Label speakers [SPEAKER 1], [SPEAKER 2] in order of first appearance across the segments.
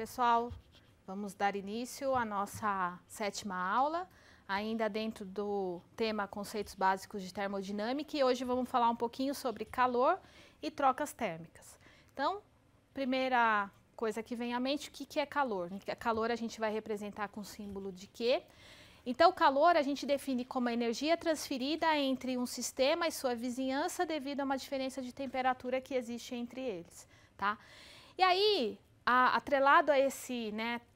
[SPEAKER 1] pessoal, vamos dar início à nossa 7ª aula, ainda dentro do tema Conceitos Básicos de Termodinâmica, e hoje vamos falar um pouquinho sobre calor e trocas térmicas. Então, primeira coisa que vem à mente, o que é calor? Calor a gente vai representar com o símbolo de Q. Então, calor a gente define como a energia transferida entre um sistema e sua vizinhança devido a uma diferença de temperatura que existe entre eles, tá? E aí, atrelado a esse,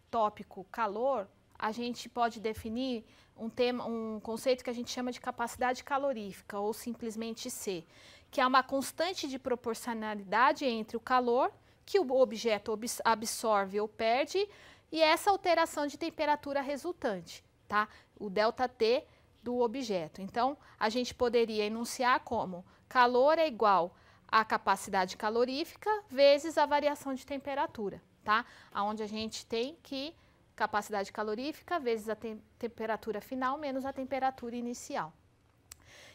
[SPEAKER 1] tópico calor, a gente pode definir um conceito que a gente chama de capacidade calorífica, ou simplesmente C, que é uma constante de proporcionalidade entre o calor que o objeto absorve ou perde e essa alteração de temperatura resultante, tá? O ΔT do objeto. Então, a gente poderia enunciar como calor é igual a capacidade calorífica vezes a variação de temperatura, tá? Onde a gente tem que capacidade calorífica vezes a temperatura final menos a temperatura inicial.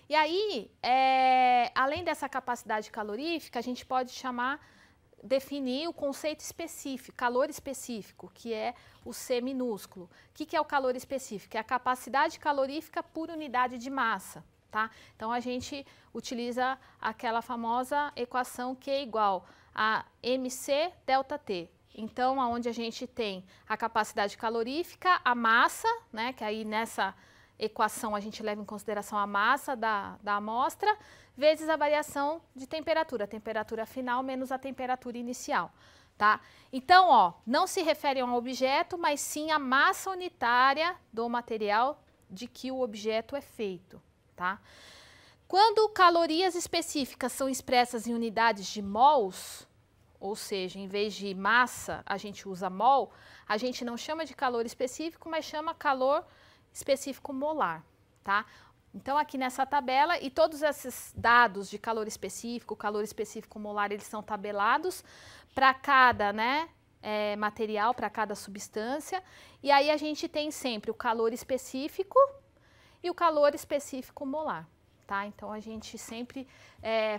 [SPEAKER 1] E aí, além dessa capacidade calorífica, a gente pode definir o conceito específico, calor específico, que é o C minúsculo. O que é o calor específico? É a capacidade calorífica por unidade de massa. Tá? Então, a gente utiliza aquela famosa equação Q igual a mc ΔT. Então, onde a gente tem a capacidade calorífica, a massa, né, que aí nessa equação a gente leva em consideração a massa da amostra, vezes a variação de temperatura, a temperatura final menos a temperatura inicial. Tá? Então, ó, não se refere a um objeto, mas sim à massa unitária do material de que o objeto é feito. Tá? Quando calorias específicas são expressas em unidades de mols, ou seja, em vez de massa a gente usa mol, a gente não chama de calor específico, mas chama calor específico molar. Tá? Então, aqui nessa tabela, e todos esses dados de calor específico molar, eles são tabelados para cada material, para cada substância, e aí a gente tem sempre o calor específico e o calor específico molar, tá? Então, a gente sempre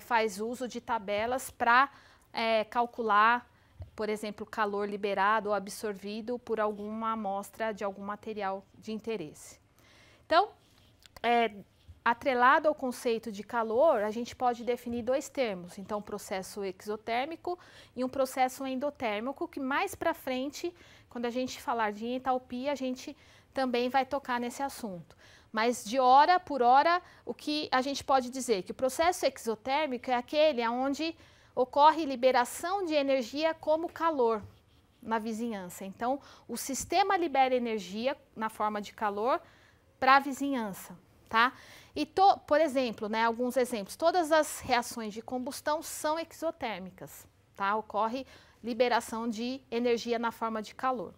[SPEAKER 1] faz uso de tabelas para calcular, por exemplo, o calor liberado ou absorvido por alguma amostra de algum material de interesse. Então, atrelado ao conceito de calor, a gente pode definir dois termos, então, um processo exotérmico e um processo endotérmico, que mais para frente, quando a gente falar de entalpia, a gente também vai tocar nesse assunto. Mas de hora por hora, o que a gente pode dizer? Que o processo exotérmico é aquele onde ocorre liberação de energia como calor na vizinhança. Então, o sistema libera energia na forma de calor para a vizinhança, tá? E, por exemplo, alguns exemplos, todas as reações de combustão são exotérmicas, tá? Ocorre liberação de energia na forma de calor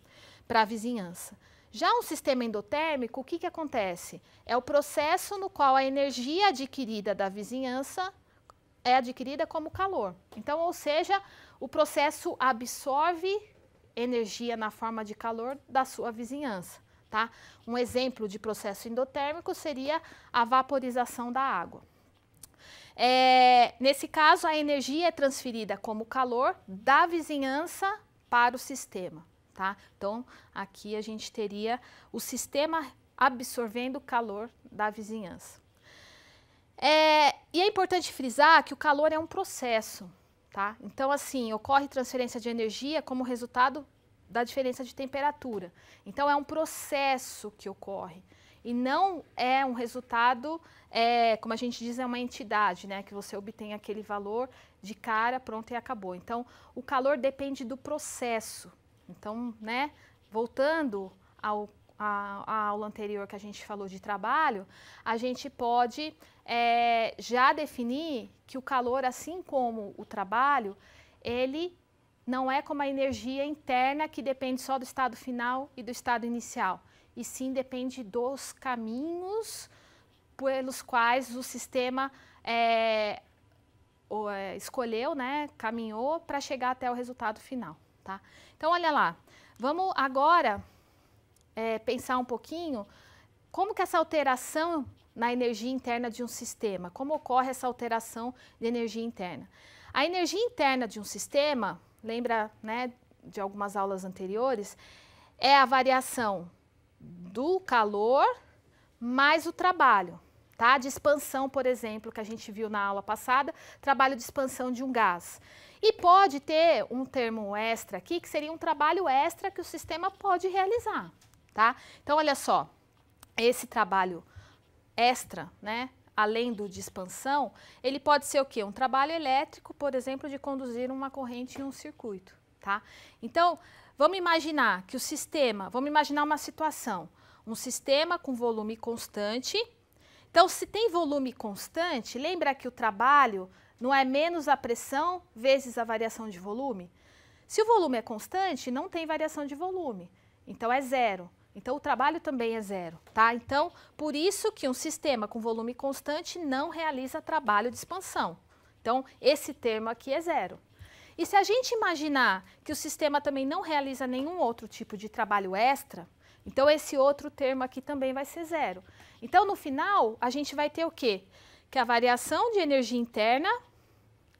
[SPEAKER 1] para a vizinhança. Já um sistema endotérmico, o que acontece? É o processo no qual a energia adquirida da vizinhança é adquirida como calor. Então, ou seja, o processo absorve energia na forma de calor da sua vizinhança. Tá? Um exemplo de processo endotérmico seria a vaporização da água. Nesse caso, a energia é transferida como calor da vizinhança para o sistema. Tá? Então, aqui a gente teria o sistema absorvendo o calor da vizinhança. E é importante frisar que o calor é um processo. Tá? Então, assim, ocorre transferência de energia como resultado da diferença de temperatura. Então, é um processo que ocorre. E não é um resultado, como a gente diz, é uma entidade, né? Que você obtém aquele valor de cara, pronto e acabou. Então, o calor depende do processo. Então, voltando à aula anterior que a gente falou de trabalho, a gente pode já definir que o calor, assim como o trabalho, ele não é como a energia interna que depende só do estado final e do estado inicial, e sim depende dos caminhos pelos quais o sistema escolheu, caminhou para chegar até o resultado final. Tá? Então, olha lá, vamos agora pensar um pouquinho como que essa alteração na energia interna de um sistema, como ocorre essa alteração de energia interna. A energia interna de um sistema, lembra de algumas aulas anteriores, é a variação do calor mais o trabalho, tá? De expansão, por exemplo, que a gente viu na aula passada, trabalho de expansão de um gás. E pode ter um termo extra aqui, que seria um trabalho extra que o sistema pode realizar, tá? Então, olha só, esse trabalho extra, né, além do de expansão, ele pode ser o quê? Um trabalho elétrico, por exemplo, de conduzir uma corrente em um circuito, tá? Então, vamos imaginar que o sistema, vamos imaginar uma situação, um sistema com volume constante. Então, se tem volume constante, lembra que o trabalho não é menos a pressão vezes a variação de volume? Se o volume é constante, não tem variação de volume, então é zero. Então, o trabalho também é zero, tá? Então, por isso que um sistema com volume constante não realiza trabalho de expansão. Então, esse termo aqui é zero. E se a gente imaginar que o sistema também não realiza nenhum outro tipo de trabalho extra, então esse outro termo aqui também vai ser zero. Então, no final, a gente vai ter o quê? Que a variação de energia interna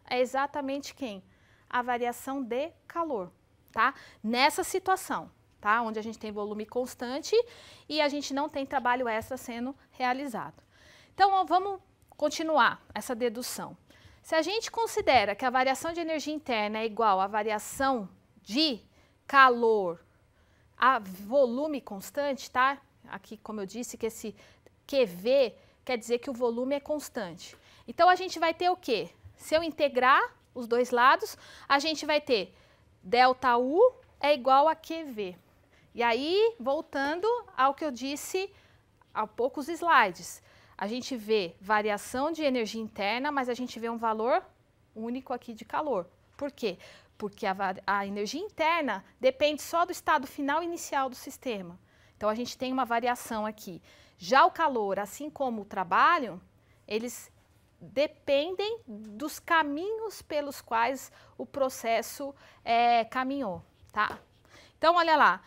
[SPEAKER 1] é exatamente quem? A variação de calor, tá? Nessa situação, tá? Onde a gente tem volume constante e a gente não tem trabalho extra sendo realizado. Então, vamos continuar essa dedução. Se a gente considera que a variação de energia interna é igual à variação de calor a volume constante, tá? Aqui, como eu disse, que esse QV quer dizer que o volume é constante. Então, a gente vai ter o quê? Se eu integrar os dois lados, a gente vai ter ΔU é igual a QV. E aí, voltando ao que eu disse há poucos slides, a gente vê variação de energia interna, mas a gente vê um valor único aqui de calor. Por quê? Porque a energia interna depende só do estado final inicial do sistema. Então, a gente tem uma variação aqui. Já o calor, assim como o trabalho, eles dependem dos caminhos pelos quais o processo caminhou, tá? Então, olha lá.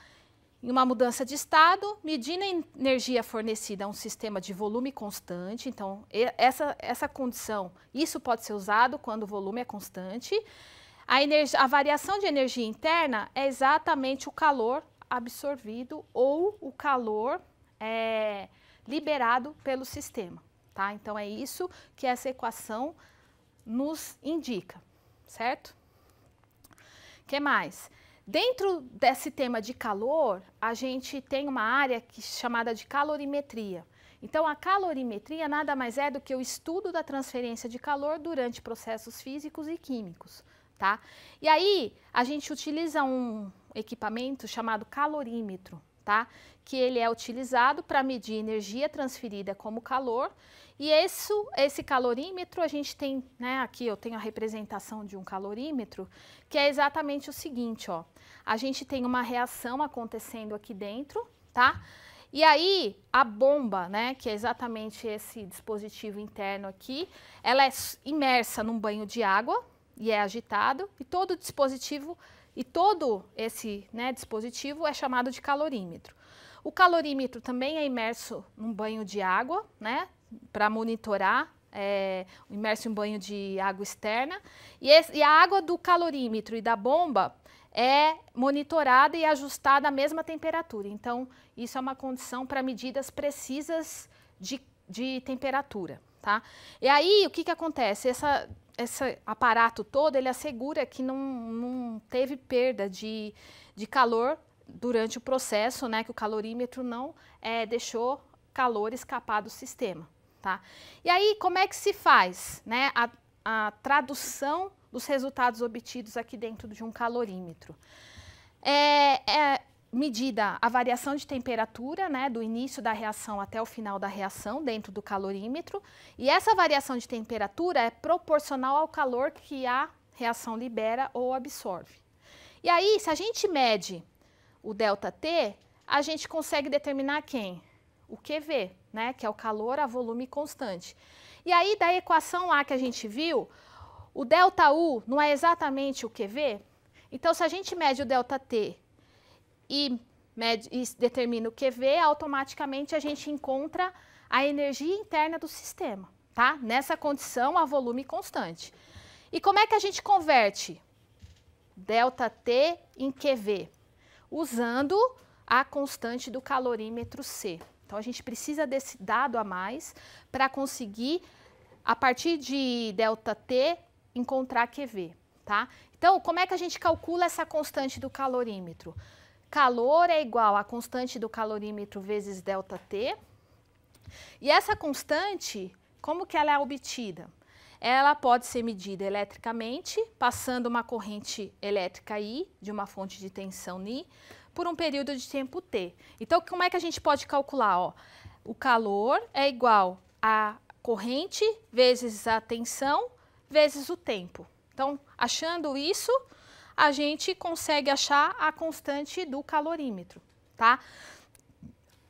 [SPEAKER 1] Em uma mudança de estado, medindo a energia fornecida a um sistema de volume constante, então essa condição, isso pode ser usado quando o volume é constante. A variação de energia interna é exatamente o calor absorvido ou o calor liberado pelo sistema, tá? Então é isso que essa equação nos indica, certo? O que mais? Dentro desse tema de calor, a gente tem uma área chamada de calorimetria. Então, a calorimetria nada mais é do que o estudo da transferência de calor durante processos físicos e químicos, tá? E aí, a gente utiliza um equipamento chamado calorímetro, tá? Que ele é utilizado para medir energia transferida como calor. E esse calorímetro, a gente tem, né, aqui eu tenho a representação de um calorímetro, que é exatamente o seguinte, ó. A gente tem uma reação acontecendo aqui dentro, tá? E aí, a bomba, né, que é exatamente esse dispositivo interno aqui, ela é imersa num banho de água e é agitado, e todo dispositivo, dispositivo é chamado de calorímetro. O calorímetro também é imerso num banho de água, né, para monitorar, imerso em banho de água externa, e a água do calorímetro e da bomba é monitorada e ajustada à mesma temperatura. Então, isso é uma condição para medidas precisas de temperatura, tá? E aí, o que acontece? Esse aparato todo, ele assegura que não teve perda de calor durante o processo, né? Que o calorímetro não deixou calor escapar do sistema, tá? E aí, como é que se faz, né, a tradução dos resultados obtidos aqui dentro de um calorímetro? Medida a variação de temperatura, né, do início da reação até o final da reação dentro do calorímetro, e essa variação de temperatura é proporcional ao calor que a reação libera ou absorve. E aí, se a gente mede o ΔT, a gente consegue determinar quem? O QV, né, que é o calor a volume constante. E aí, da equação lá que a gente viu, o ΔU não é exatamente o QV? Então, se a gente mede o ΔT e determina o QV, automaticamente a gente encontra a energia interna do sistema, tá? Nessa condição, a volume constante. E como é que a gente converte ΔT em QV, usando a constante do calorímetro C. Então, a gente precisa desse dado a mais para conseguir, a partir de ΔT, encontrar QV, tá? Então, como é que a gente calcula essa constante do calorímetro? Calor é igual à constante do calorímetro vezes ΔT. E essa constante, como que ela é obtida? Ela pode ser medida eletricamente, passando uma corrente elétrica I, de uma fonte de tensão Ni, por um período de tempo T. Então, como é que a gente pode calcular? Ó, o calor é igual a corrente vezes a tensão vezes o tempo. Então, achando isso, a gente consegue achar a constante do calorímetro, tá?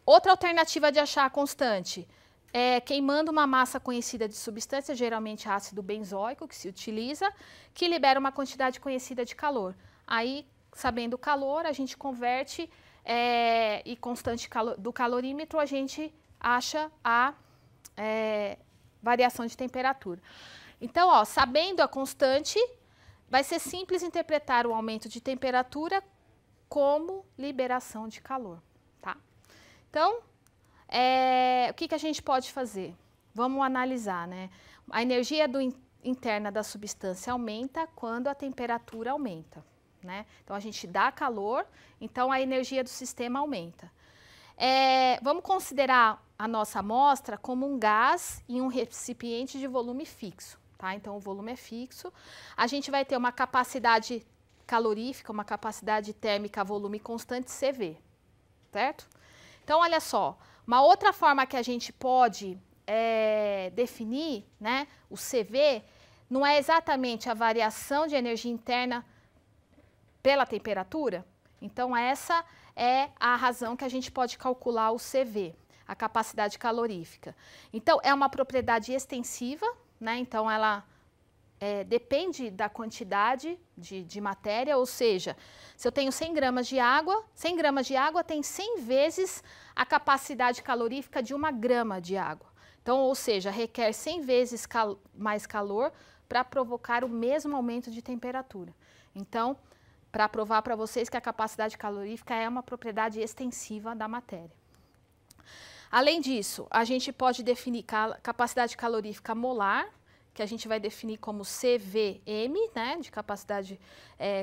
[SPEAKER 1] Outra alternativa de achar a constante é queimando uma massa conhecida de substância, geralmente ácido benzoico, que se utiliza, que libera uma quantidade conhecida de calor. Aí, sabendo o calor, a gente converte e constante do calorímetro, a gente acha a variação de temperatura. Então, ó, sabendo a constante, vai ser simples interpretar o aumento de temperatura como liberação de calor, tá? Então, o que a gente pode fazer? Vamos analisar, né? A energia interna da substância aumenta quando a temperatura aumenta, né? Então, a gente dá calor, então a energia do sistema aumenta. Vamos considerar a nossa amostra como um gás em um recipiente de volume fixo, tá? Então, o volume é fixo. A gente vai ter uma capacidade calorífica, uma capacidade térmica volume constante CV, certo? Então, olha só, uma outra forma que a gente pode definir, né, o CV, não é exatamente a variação de energia interna pela temperatura? Então, essa é a razão que a gente pode calcular o CV, a capacidade calorífica. Então, é uma propriedade extensiva, né? Então, ela depende da quantidade de matéria, ou seja, se eu tenho 100 gramas de água, 100 gramas de água tem 100 vezes a capacidade calorífica de 1 grama de água. Então, ou seja, requer 100 vezes mais calor para provocar o mesmo aumento de temperatura. Então, para provar para vocês que a capacidade calorífica é uma propriedade extensiva da matéria. Além disso, a gente pode definir capacidade calorífica molar, que a gente vai definir como CVM, né, de capacidade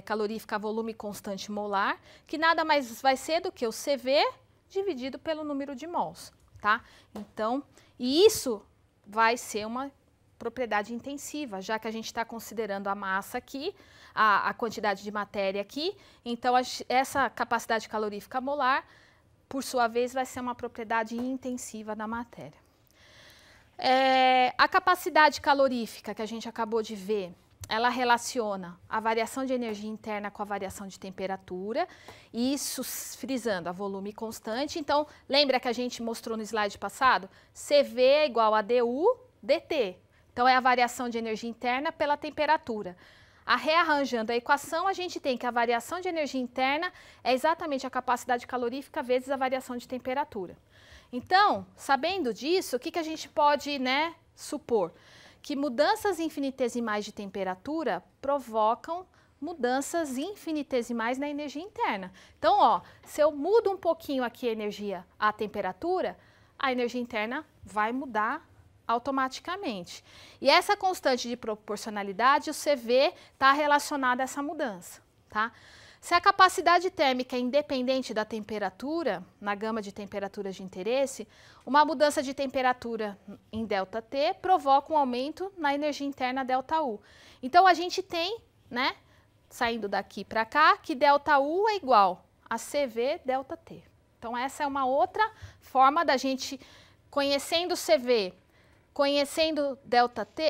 [SPEAKER 1] calorífica volume constante molar, que nada mais vai ser do que o CV dividido pelo número de mols, tá? Então, e isso vai ser uma propriedade intensiva, já que a gente está considerando a massa aqui, a quantidade de matéria aqui, então essa capacidade calorífica molar, por sua vez, vai ser uma propriedade intensiva da matéria. A capacidade calorífica que a gente acabou de ver, ela relaciona a variação de energia interna com a variação de temperatura, isso frisando a volume constante. Então, lembra que a gente mostrou no slide passado? CV é igual a DU dt. Então, é a variação de energia interna pela temperatura. Rearranjando a equação, a gente tem que a variação de energia interna é exatamente a capacidade calorífica vezes a variação de temperatura. Então, sabendo disso, o que a gente pode, né, supor? Que mudanças infinitesimais de temperatura provocam mudanças infinitesimais na energia interna. Então, ó, se eu mudo um pouquinho aqui a temperatura, a energia interna vai mudar automaticamente. E essa constante de proporcionalidade, o CV, está relacionada a essa mudança, tá? Se a capacidade térmica é independente da temperatura, na gama de temperaturas de interesse, uma mudança de temperatura em ΔT provoca um aumento na energia interna ΔU. Então, a gente tem, né, saindo daqui para cá, que ΔU é igual a CV ΔT. Então, essa é uma outra forma da gente, conhecendo o CV, conhecendo ΔT,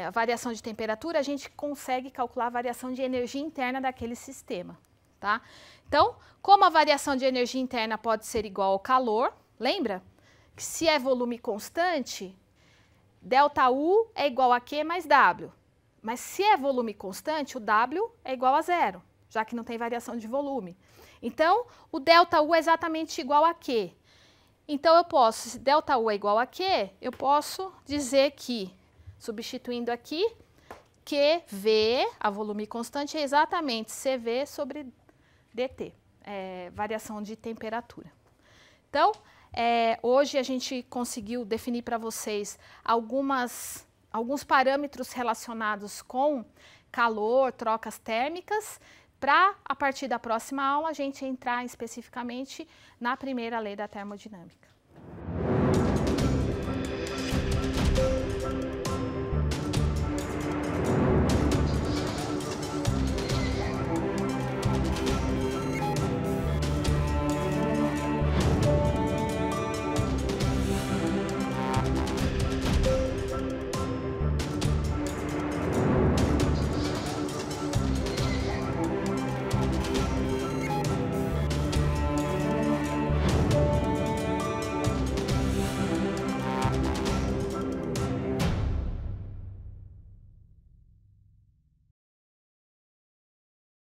[SPEAKER 1] a variação de temperatura, a gente consegue calcular a variação de energia interna daquele sistema, tá? Então, como a variação de energia interna pode ser igual ao calor, lembra? Que se é volume constante, ΔU é igual a Q mais W. Mas se é volume constante, o W é igual a zero, já que não tem variação de volume. Então, o ΔU é exatamente igual a Q. Então, eu posso, se ΔU é igual a Q, eu posso dizer que, substituindo aqui, QV, a volume constante, é exatamente CV sobre DT, variação de temperatura. Então, hoje a gente conseguiu definir para vocês alguns parâmetros relacionados com calor, trocas térmicas, para, a partir da próxima aula, a gente entrar especificamente na primeira lei da termodinâmica.